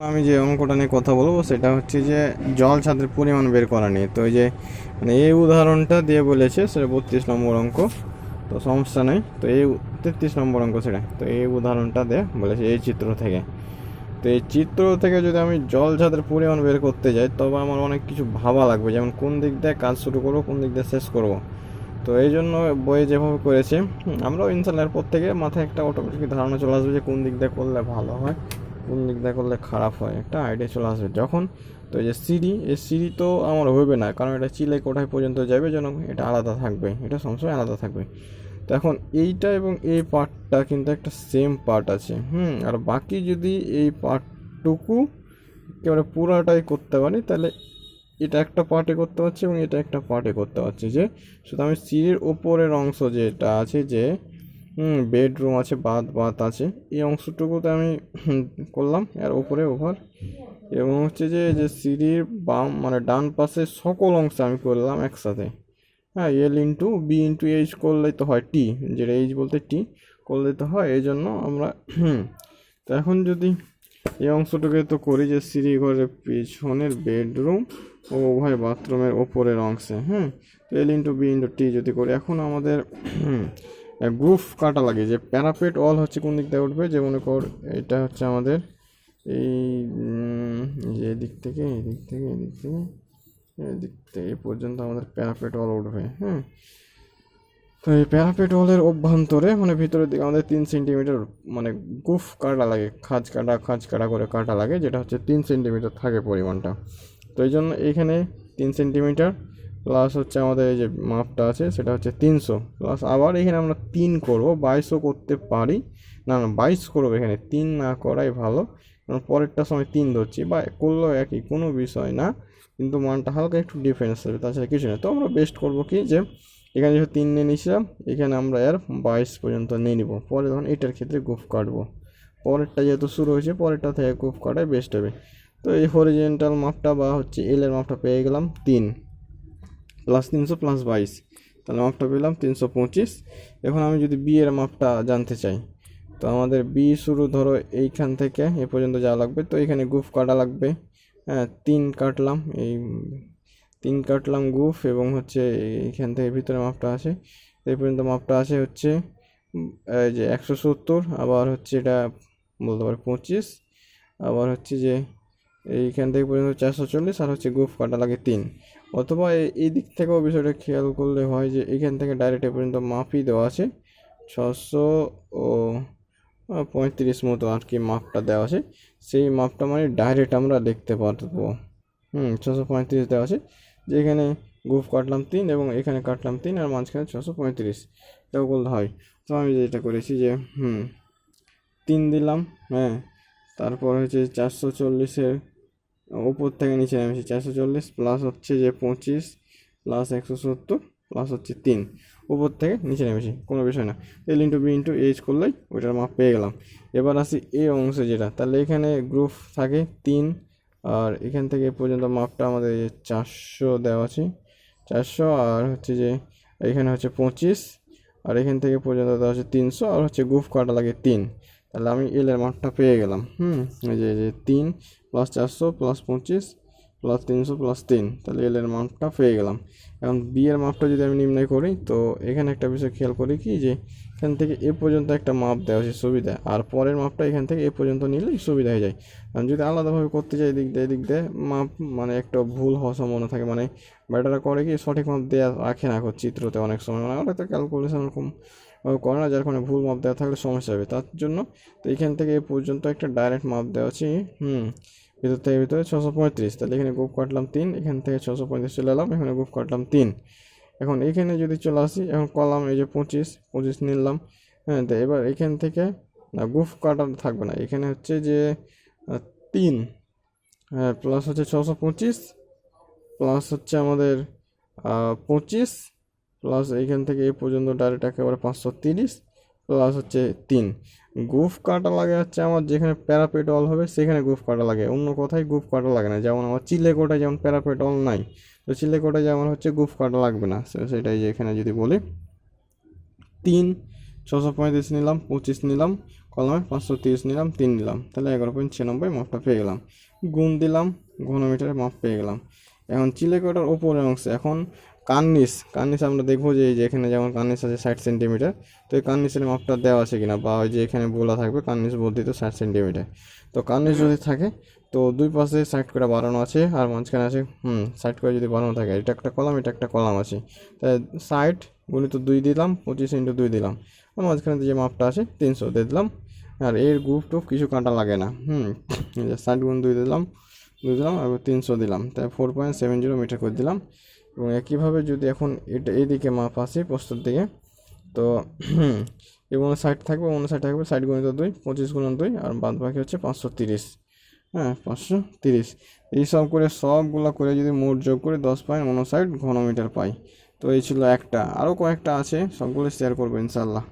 আমি যে অঙ্কটা নিয়ে কথা বলবো সেটা হচ্ছে যে জল ছাদের পরিমাণ বের করা নিয়ে। তো এই যে মানে এই উদাহরণটা দিয়ে বলেছে সেটা 32 নম্বর অঙ্ক। তো সমস্যা নেই। তো এই 33 নম্বর অঙ্ক সেটা, তো এই উদাহরণটা দিয়ে বলেছে এই চিত্র থেকে। তো এই চিত্র থেকে যদি আমি জল ছাদের পরিমাণ বের করতে যাই তবে আমার অনেক কিছু ভাবা লাগবে, যেমন কোন দিক দিয়ে কাজ শুরু করবো, কোন দিক দিয়ে শেষ করব। তো এই জন্য বইয়ে যেভাবে করেছে আমরাও ইনশাল্লাহ এরপর থেকে মাথায় একটা অটোমেটিক ধারণা চলে আসবে যে কোন দিক দিয়ে করলে ভালো হয়, কোন দিক দিয়ে করলে খারাপ হয়, একটা আইডিয়া চলে আসবে যখন। তো এই যে সিঁড়ি, এই সিঁড়ি তো আমার হবে না, কারণ এটা চিলে কোঠায় পর্যন্ত যাবে, যেন এটা আলাদা থাকবে, এটা সবসময় আলাদা থাকবে। তো এখন এইটা এবং এই পার্টটা কিন্তু একটা সেম পার্ট আছে, আর বাকি যদি এই পার্টটুকু একেবারে পুরাটাই করতে পারি তাহলে এটা একটা পার্টে করতে পারছি এবং এটা একটা পার্টে করতে পারছি। যে শুধু আমি সিঁড়ির ওপরের অংশ যেটা আছে, যে বেডরুম আছে, বাথ বাথ আছে, এই অংশটুকুতে আমি করলাম এর ওপরে ওভার, এবং হচ্ছে যে যে সিঁড়ির বাম মানে ডান পাশে সকল অংশ আমি করলাম একসাথে। হ্যাঁ, L into B into H করলেই তো হয় টি, যেটা এইচ বলতে টি করলেই তো হয়, এই জন্য আমরা তো এখন যদি এই অংশটাকে তো করি যে সিঁড়ি ঘরের পিছনের বেডরুম ও উভয় বাথরুমের ওপরের অংশে, তো L into B into T যদি করি, এখন আমাদের গ্রুপ কাটা লাগে যে প্যারাপেট অল হচ্ছে কোন দিক দিয়ে উঠবে, যে মনে কর এটা হচ্ছে আমাদের এই যে দিক থেকে এদিক থেকে এদিক থেকে এদিক থেকে এই পর্যন্ত আমাদের প্যারাপেট অল উঠবে। তো এই প্যারাপেট ওয়ালের অভ্যন্তরে মানে ভিতরের দিকে আমাদের 3 সেন্টিমিটার মানে গুফ কাটা লাগে, খাঁজ কাটা করে কাটা লাগে, যেটা হচ্ছে 3 সেন্টিমিটার থাকে পরিমাণটা। তো এই জন্য এইখানে 3 সেন্টিমিটার প্লাস হচ্ছে আমাদের এই যে মাপটা আছে সেটা হচ্ছে 300, প্লাস আবার এখানে আমরা 3 করবো, 22ও করতে পারি, না না 22 করবো, এখানে 3 না করাই ভালো, কারণ পরেরটার সময় 3 ধরছি, বা করলেও একই, কোনো বিষয় না, কিন্তু মানটা হালকা একটু ডিফারেন্স হবে, তাছাড়া কিছু না। তো আমরা বেস্ট করবো কি, যে এখানে যেহেতু 3 নিয়ে নিয়েছিলাম, এখানে আমরা এর 22 পর্যন্ত নিয়ে নিব, পরে তখন এটার ক্ষেত্রে গুফ কাটবো, পরেরটা যেহেতু শুরু হয়েছে পরেরটা থেকে গুফ কাটাই বেস্ট হবে। তো এই হরিজেন্টাল মাপটা বা হচ্ছে এল এর মাপটা পেয়ে গেলাম 3 প্লাস 300 প্লাস 22, তাহলে মাপটা পেলাম 325। এখন আমি যদি বি এর মাপটা জানতে চাই, তো আমাদের বি শুরু ধরো এইখান থেকে এ পর্যন্ত যাওয়া লাগবে, তো এখানে গুফ কাটা লাগবে। 3 কাটলাম, এই 3 কাটলাম গুফ, এবং হচ্ছে এইখান থেকে ভিতরে মাপটা আসে, এই পর্যন্ত মাপটা আসে হচ্ছে এই যে 170, আবার হচ্ছে এটা বলতে পারি 25, আবার হচ্ছে যে এইখান থেকে পর্যন্ত 440, আর হচ্ছে গুফ কাটা লাগে 3। অথবা এই দিক থেকেও বিষয়টা খেয়াল করলে হয় যে এখান থেকে ডাইরেক্ট এ পর্যন্ত মাপই দেওয়া আছে, 635 মতো আর কি মাপটা দেওয়া আছে, সেই মাপটা মানে ডাইরেক্ট আমরা লিখতে পারবো। 635 দেওয়া আছে, যেখানে গুফ কাটলাম 3 এবং এখানে কাটলাম 3 আর মাঝখানে 635, এটাও বলতে হয়। তো আমি যেটা করেছি যে 3 দিলাম, তারপর হচ্ছে 440-এর উপর থেকে নিচে নেমেছি, 440 প্লাস হচ্ছে যে 25 প্লাস 170 প্লাস হচ্ছে 3, উপর থেকে নিচে নেমেছি, কোনো বিষয় না। L into B into H করলেই ওইটার মাপ পেয়ে গেলাম। এবার আসি এই অংশে যেটা, তাহলে এখানে গ্রুপ থাকে 3, আর এখান থেকে এ পর্যন্ত মাপটা আমাদের 400 দেওয়া আছে, 400, আর হচ্ছে যে এখানে হচ্ছে 25, আর এখান থেকে পর্যন্ত দেওয়া হচ্ছে 300, আর হচ্ছে গুফ কাটা লাগে 3। তাহলে আমি এল এর মাপটা পেয়ে গেলাম, এই যে 3 প্লাস 400 প্লাস 25 প্লাস 300 প্লাস 3, তাহলে এল এর মাপটা পেয়ে গেলাম। এখন বি এর মাপটা যদি আমি নির্ণয় করি, তো এখানে একটা বিষয় খেয়াল করি কি, যে এখান থেকে এ পর্যন্ত একটা মাপ দেওয়া আছে সুবিধা, আর পরের মাপটা এখান থেকে এ পর্যন্ত নিলেই সুবিধা হয়ে যায়। আমি যদি আলাদাভাবে করতে চাই এদিক দিয়ে মাপ মানে একটা ভুল হওয়ার সম্ভাবনা থাকে, মানে ব্যাটারা করে কি সঠিক মাপ দেওয়া রাখে না চিত্রতে, অনেক সময় মানে ওরা তো ক্যালকুলেশন এরকম করে না, যার কারণে ভুল মাপ দেওয়া থাকলে সমস্যা হবে তার জন্য। তো এখান থেকে এ পর্যন্ত একটা ডাইরেক্ট মাপ দেওয়া আছে, ভিতর থেকে ভিতরে 635, তাহলে এখানে গুফ কাটলাম 3, এখান থেকে 635 চলে এলাম, এখানে গুফ কাটলাম 3। এখন এখানে যদি চলে আসি, এখন কলাম এই যে 25 নিলাম, তো এবার এখান থেকে না গুফ কাটা থাকবে না, এখানে হচ্ছে যে 3, প্লাস হচ্ছে 625 প্লাস হচ্ছে আমাদের 25 প্লাস এইখান থেকে এই পর্যন্ত ডাইরেক্ট একেবারে 530 প্লাস হচ্ছে 3। গুফ কাটা লাগে হচ্ছে আমার যেখানে প্যারাপেট অল হবে সেখানে গুফ কাটা লাগে, অন্য কোথায় গুফ কাটা লাগে না, যেমন আমার চিলে কোটায় যেমন প্যারাপেট অল নাই, তো চিলে কোটায় যেমন হচ্ছে গুফ কাটা লাগবে না, সেটাই যে এখানে যদি বলি 3, 635 নিলাম, 25 নিলাম, কলমে 530 নিলাম, 3 নিলাম, তাহলে 11.96 মাপটা পেয়ে গেলাম। গুণ দিলাম, ঘনমিটারে মাপ পেয়ে গেলাম। এখন চিলেকোঠার ওপরের অংশে এখন কার্নিশ আমরা দেখবো যে এই যে এখানে যেমন কার্নিশ আছে 60 সেন্টিমিটার, তো এই কার্নিশের মাপটা দেওয়া আছে কিনা, বা ওই যে এখানে বলা থাকবে কার্নিশ বর্ধিত 60 সেন্টিমিটার। তো কার্নিশ যদি থাকে তো দুই পাশে 60 করে বাড়ানো আছে, আর মাঝখানে আছে 60 করে যদি বাড়ানো থাকে, এটা একটা কলাম এটা একটা কলাম আছে, তাই 60 গুণিত 2 দিলাম, 25 ইন্টু 2 দিলাম, আর মাঝখানে যে মাপটা আছে 300 দিয়ে দিলাম। আর এর গ্রুপ টুপ কিছু কাটা লাগে না। 60 গুণ 2 দিলাম, আর 300 দিলাম, তাই 4.70 মিটার করে দিলাম। এবং একইভাবে যদি এখন এটা এইদিকে মাপ আসে প্রস্তুত দিকে, তো এবং 60 থাকবে, 60 গুণিত 2, 25 গুণন 2, আর বাদ বাকি হচ্ছে 530। 530 এইসব করে সবগুলো করে যদি মোট যোগ করে 10.59 ঘনমিটার পাই। তো এই ছিল একটা, আরও কয়েকটা আছে, সবগুলো শেয়ার করবো ইনশাল্লাহ।